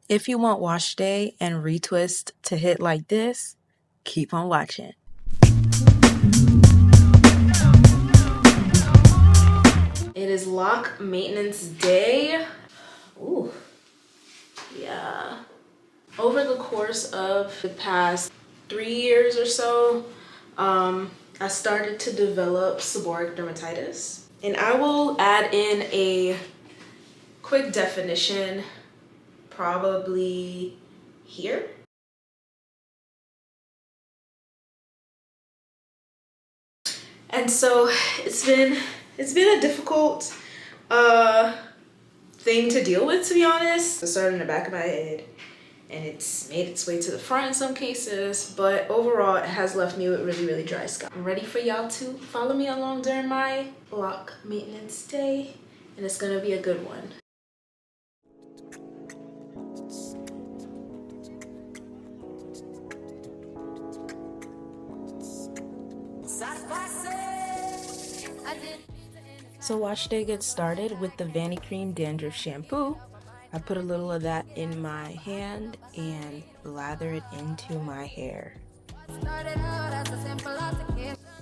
If you want wash day and retwist to hit like this, keep on watching. It is LOC maintenance day. Ooh, yeah. Over the course of the past 3 years or so, I started to develop seborrheic dermatitis. And I will add in a quick definition probably here. And so it's been a difficult thing to deal with, to be honest. It started in the back of my head and it's made its way to the front in some cases, but overall it has left me with really dry scalp. I'm ready for y'all to follow me along during my LOC maintenance day, and it's gonna be a good one. So wash day gets started with the VANICREAM dandruff shampoo. I put a little of that in my hand and lather it into my hair.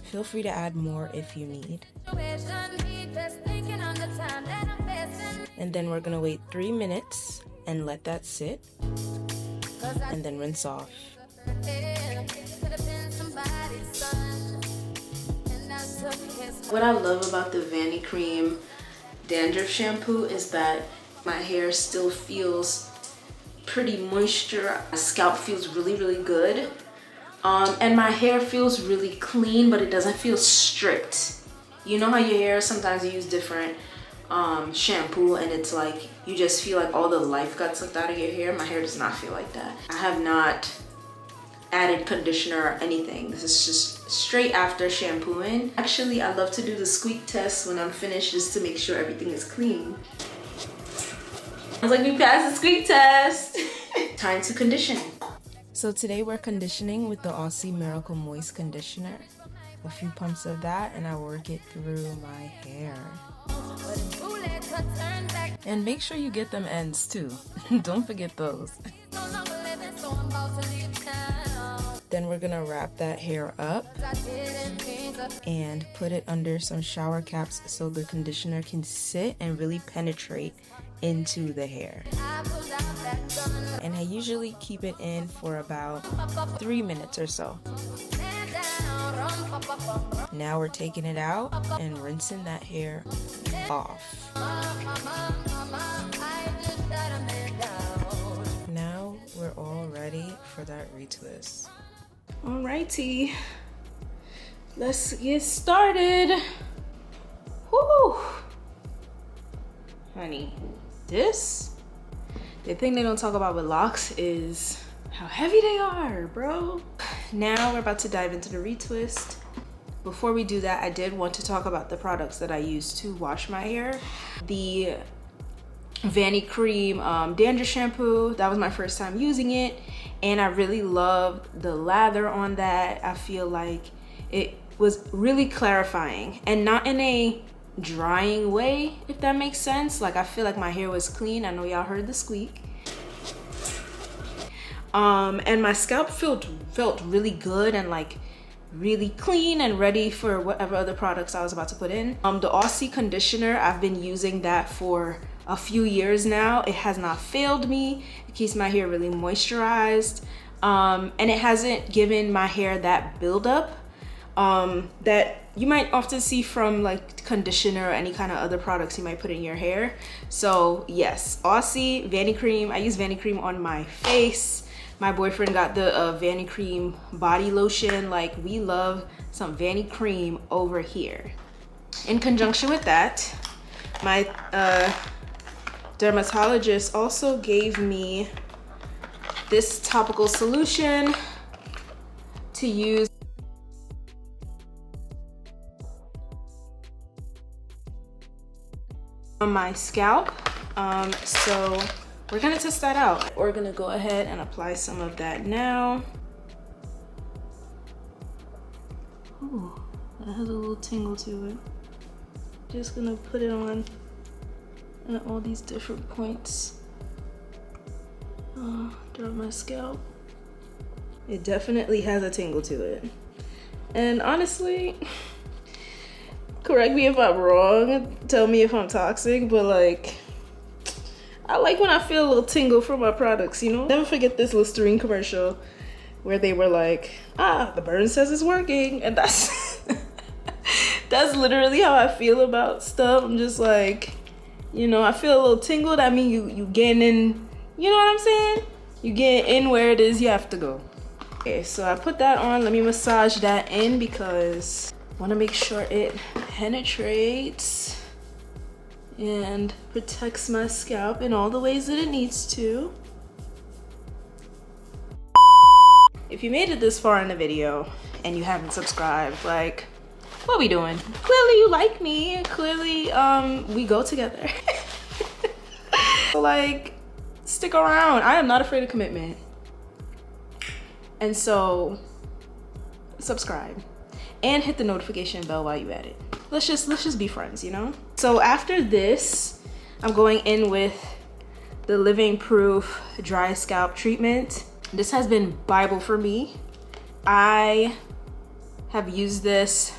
Feel free to add more if you need. And then we're gonna wait 3 minutes and let that sit, and then rinse off. What I love about the VANICREAM dandruff shampoo is that my hair still feels pretty moisture. My scalp feels really good. And my hair feels really clean, but it doesn't feel stripped. You know how your hair, sometimes you use different shampoo and it's like, you just feel like all the life got sucked out of your hair. My hair does not feel like that. I have not added conditioner or anything. This is just straight after shampooing. Actually, I love to do the squeak test when I'm finished just to make sure everything is clean. Sounds like we passed the squeak test. Time to condition. So today we're conditioning with the AUSSIE Miracle Moist Conditioner. A few pumps of that and I work it through my hair. And make sure you get them ends too. Don't forget those. Then we're gonna wrap that hair up and put it under some shower caps so the conditioner can sit and really penetrate into the hair. And I usually keep it in for about 3 minutes or so. Now we're taking it out and rinsing that hair off. Now we're all ready for that retwist. Alrighty, let's get started. Woo! Honey, the thing they don't talk about with locks is how heavy they are, bro. Now we're about to dive into the retwist. Before we do that, I did want to talk about the products that I use to wash my hair. The VANICREAM dandruff shampoo, that was my first time using it, and I really loved the lather on that. I feel like it was really clarifying and not in a drying way, if that makes sense. Like, I feel like my hair was clean. I know y'all heard the squeak. And my scalp felt really good and like really clean and ready for whatever other products I was about to put in. The AUSSIE conditioner, I've been using that for a few years now. It has not failed me. It keeps my hair really moisturized, and it hasn't given my hair that buildup that you might often see from like conditioner or any kind of other products you might put in your hair. So yes, AUSSIE VANICREAM. I use VANICREAM on my face. My boyfriend got the VANICREAM body lotion. Like, we love some VANICREAM over here. In conjunction with that, my dermatologist also gave me this topical solution to use on my scalp. So we're gonna test that out. We're gonna go ahead and apply some of that now. Ooh, that has a little tingle to it. Just gonna put it on at all these different points. Oh throughout my scalp. It definitely has a tingle to it. And honestly, correct me if I'm wrong, tell me if I'm toxic, but like, I like when I feel a little tingle from my products, you know? Never forget this Listerine commercial where they were like, the burn says it's working. And that's, that's literally how I feel about stuff. I'm just like, you know, I feel a little tingled. I mean, you getting in, you know what I'm saying? You get in where it is you have to go. Okay, so I put that on. Let me massage that in because I want to make sure it penetrates and protects my scalp in all the ways that it needs to. If you made it this far in the video and you haven't subscribed, like, what are we doing? Clearly you like me. Clearly we go together. So like, stick around. I am not afraid of commitment. And so subscribe and hit the notification bell while you at it. Let's just be friends, you know? So after this, I'm going in with the Living Proof Dry Scalp Treatment. This has been Bible for me. I have used this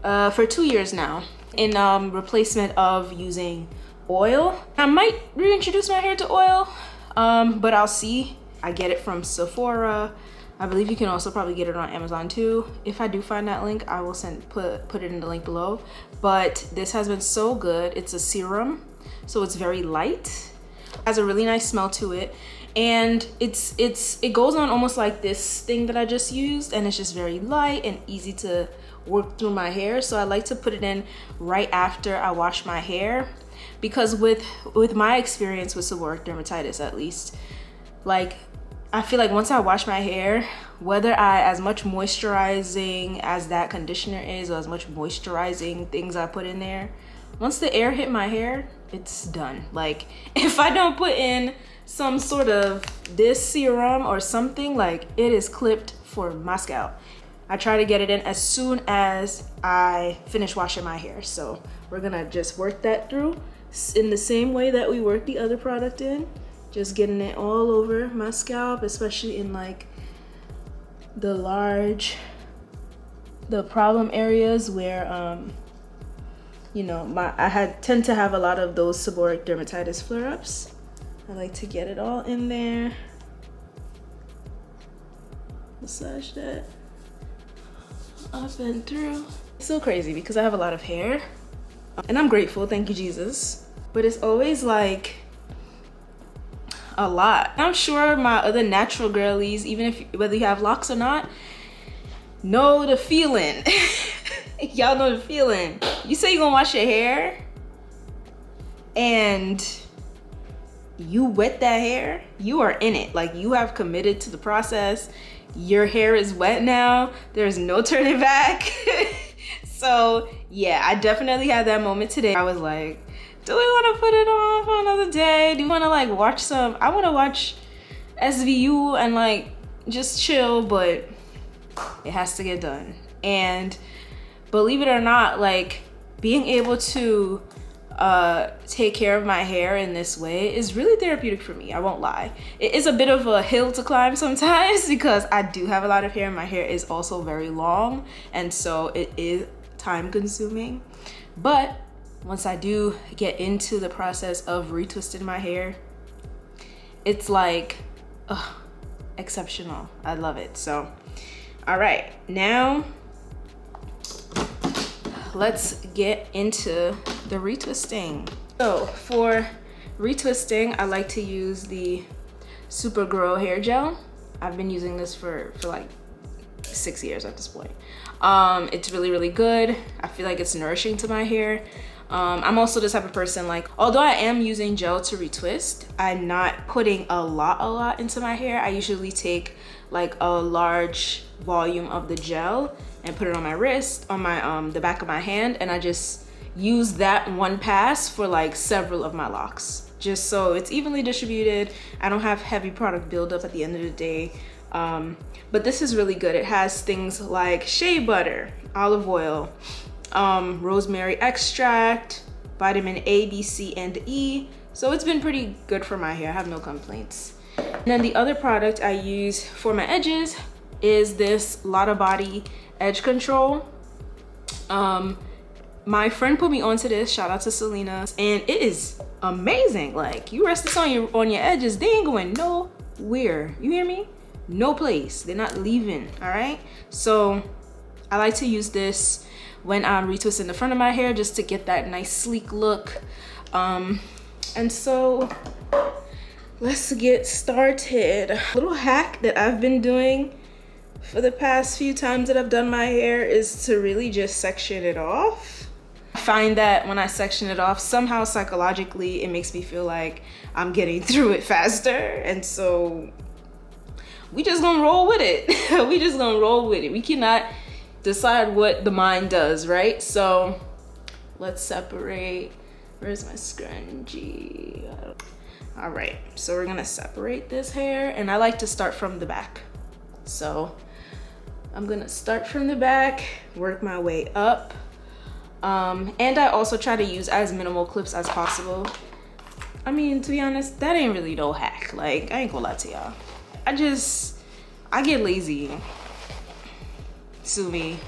for 2 years now in replacement of using oil. I might reintroduce my hair to oil, but I'll see. I get it from Sephora. I believe you can also probably get it on Amazon too. If I do find that link, I will put it in the link below. But this has been so good. It's a serum, so it's very light. It has a really nice smell to it. And it goes on almost like this thing that I just used, and it's just very light and easy to work through my hair. So I like to put it in right after I wash my hair, because with my experience with seborrheic dermatitis, at least, like, I feel like once I wash my hair, whether as much moisturizing as that conditioner is or as much moisturizing things I put in there, once the air hit my hair, it's done. Like, if I don't put in some sort of this serum or something, like, it is clipped for my scalp. I try to get it in as soon as I finish washing my hair. So we're gonna just work that through in the same way that we work the other product in. Just getting it all over my scalp, especially in like the problem areas where, you know, I tend to have a lot of those seborrheic dermatitis flare-ups. I like to get it all in there. Massage that up and through. It's so crazy because I have a lot of hair, and I'm grateful, thank you Jesus, but it's always like a lot. I'm sure my other natural girlies, even if whether you have locks or not, know the feeling. Y'all know the feeling. You say you're gonna wash your hair and you wet that hair, you are in it. Like, you have committed to the process. Your hair is wet now. There's no turning back. So yeah, I definitely had that moment today. I was like, do we want to put it on for another day? Do you want to like watch some? I want to watch SVU and like just chill, but it has to get done. And believe it or not, like, being able to take care of my hair in this way is really therapeutic for me. I won't lie. It is a bit of a hill to climb sometimes because I do have a lot of hair and my hair is also very long, and so it is time consuming. But once I do get into the process of retwisting my hair, it's like, exceptional. I love it. So, all right, now let's get into the retwisting. So for retwisting, I like to use the SUPERGRO hair gel. I've been using this for like 6 years at this point. It's really, really good. I feel like it's nourishing to my hair. I'm also the type of person, like, although I am using gel to retwist, I'm not putting a lot into my hair. I usually take like a large volume of the gel and put it on my wrist, on my the back of my hand, and I just use that one pass for like several of my locks, just so it's evenly distributed. I don't have heavy product buildup at the end of the day. But this is really good. It has things like shea butter, olive oil, rosemary extract, vitamin A, B, C, and E. So it's been pretty good for my hair. I have no complaints. And then the other product I use for my edges is this LOTTABODY edge control. My friend put me onto this, shout out to Selena, and it is amazing. Like, you rest this on your edges, they ain't going nowhere. You hear me? No place. They're not leaving. All right. So I like to use this when I'm retwisting the front of my hair just to get that nice sleek look. And so let's get started. A little hack that I've been doing for the past few times that I've done my hair is to really just section it off. I find that when I section it off, somehow psychologically it makes me feel like I'm getting through it faster. And so we just gonna roll with it. We just gonna roll with it. We cannot decide what the mind does, right? So let's separate. Where's my scrunchie? All right, so we're gonna separate this hair, and I like to start from the back. So I'm gonna start from the back, work my way up. And I also try to use as minimal clips as possible. I mean, to be honest, that ain't really no hack. Like, I ain't gonna lie to y'all. I get lazy. Sue me.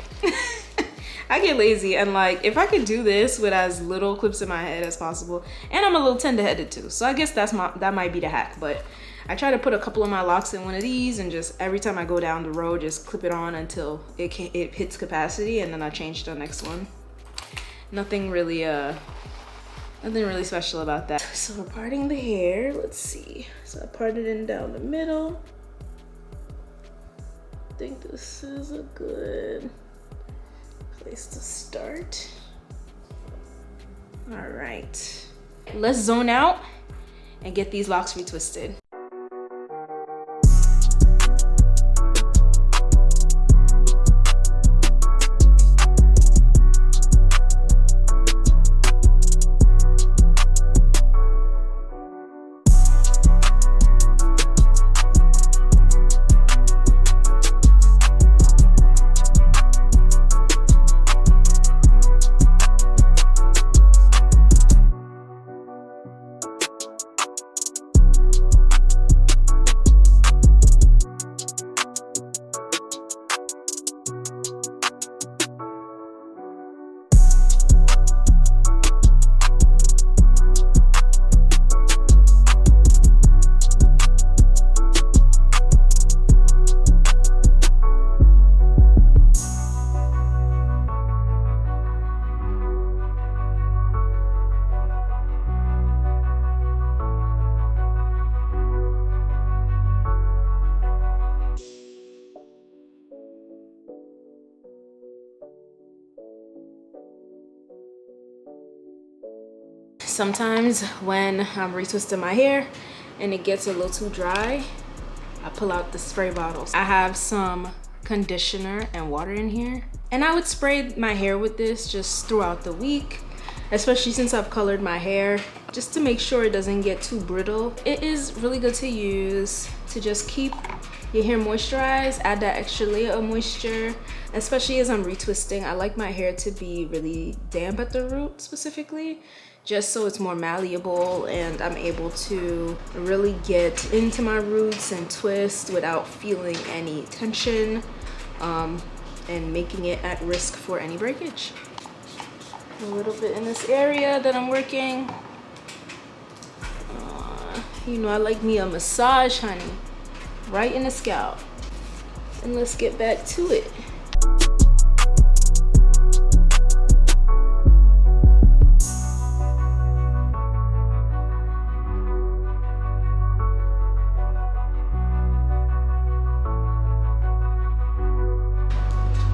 I get lazy, and like, if I could do this with as little clips in my head as possible, and I'm a little tender-headed too, so I guess that might be the hack. But I try to put a couple of my locks in one of these, and just every time I go down the road, just clip it on until it hits capacity, and then I change to the next one. Nothing really special about that. So we're parting the hair. Let's see. So I parted it down the middle. I think this is a good place to start. All right, let's zone out and get these locks retwisted. Sometimes when I'm retwisting my hair and it gets a little too dry, I pull out the spray bottles. I have some conditioner and water in here, and I would spray my hair with this just throughout the week, especially since I've colored my hair, just to make sure it doesn't get too brittle. It is really good to use to just keep your hair moisturized, add that extra layer of moisture, especially as I'm retwisting. I like my hair to be really damp at the root specifically, just so it's more malleable and I'm able to really get into my roots and twist without feeling any tension, and making it at risk for any breakage. A little bit in this area that I'm working. You know, I like me a massage, honey, right in the scalp. And let's get back to it.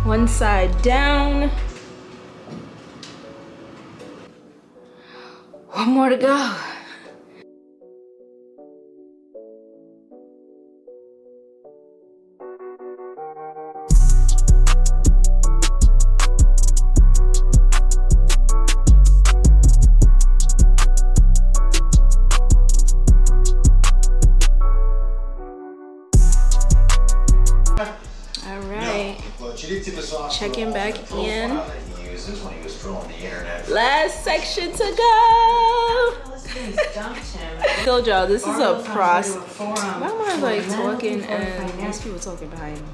One side down. One more to go. Checking back in. Last section to go. I told y'all this is a process. Why am I like talking and these people talking behind me?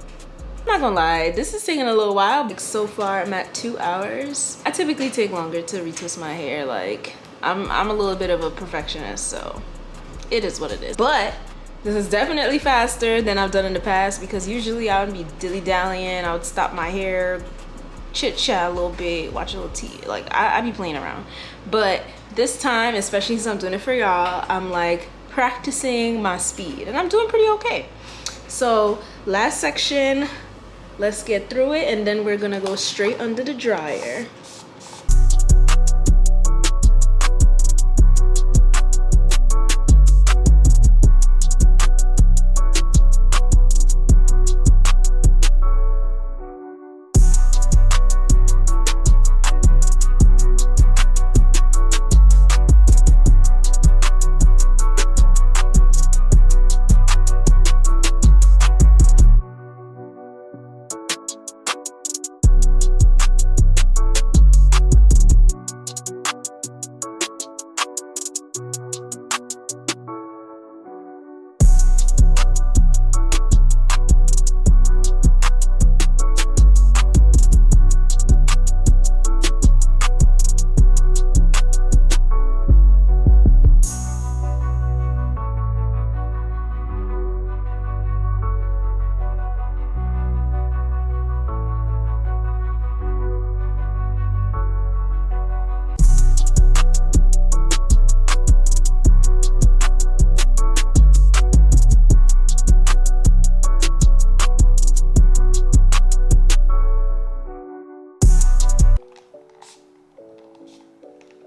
I'm not gonna lie, this is taking a little while. So far I'm at 2 hours. I typically take longer to retwist my hair. Like I'm a little bit of a perfectionist, so it is what it is. But this is definitely faster than I've done in the past, because usually I would be dilly-dallying. I would stop my hair, chit-chat a little bit, watch a little TV. Like I'd be playing around. But this time, especially since I'm doing it for y'all, I'm like practicing my speed and I'm doing pretty okay. So last section, let's get through it, and then we're gonna go straight under the dryer.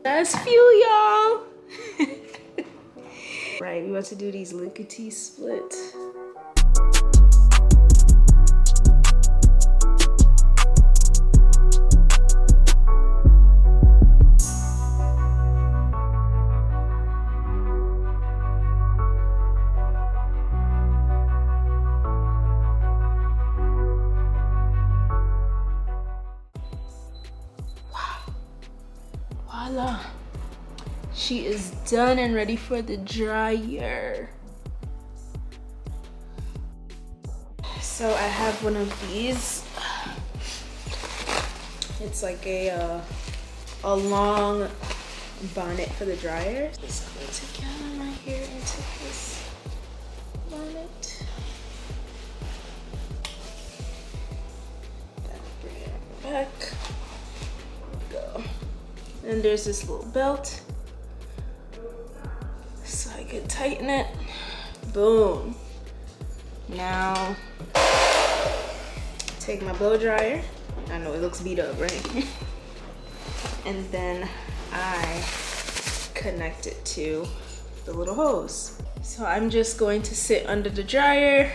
That's few, y'all. Right, we about to do these lickety split. Voila. She is done and ready for the dryer. So I have one of these. It's like a long bonnet for the dryer. Just go to gather my hair into this bonnet. Then bring it back. Go. And there's this little belt, so I can tighten it. Boom. Now, take my blow dryer. I know it looks beat up, right? And then I connect it to the little hose. So I'm just going to sit under the dryer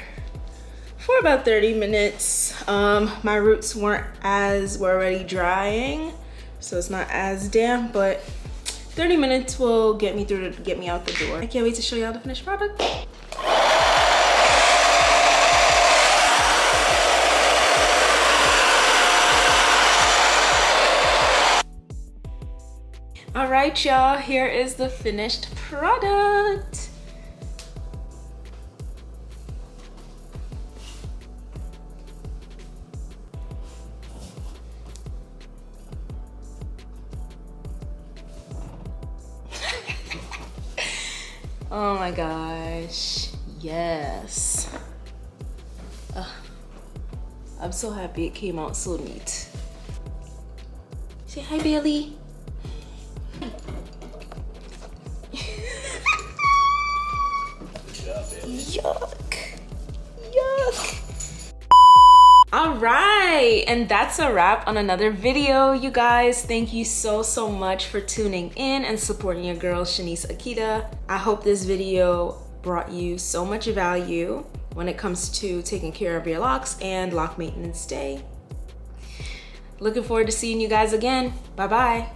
for about 30 minutes. My roots were already drying, so it's not as damp, but 30 minutes will get me through to get me out the door. I can't wait to show y'all the finished product. All right, y'all, here is the finished product. Oh my gosh, yes. I'm so happy it came out so neat. Say hi, Bailey. Yuck. Yuck. All right, and that's a wrap on another video, you guys. Thank you so much for tuning in and supporting your girl, Shanice Akita. I hope this video brought you so much value when it comes to taking care of your locks and lock maintenance day. Looking forward to seeing you guys again. Bye-bye.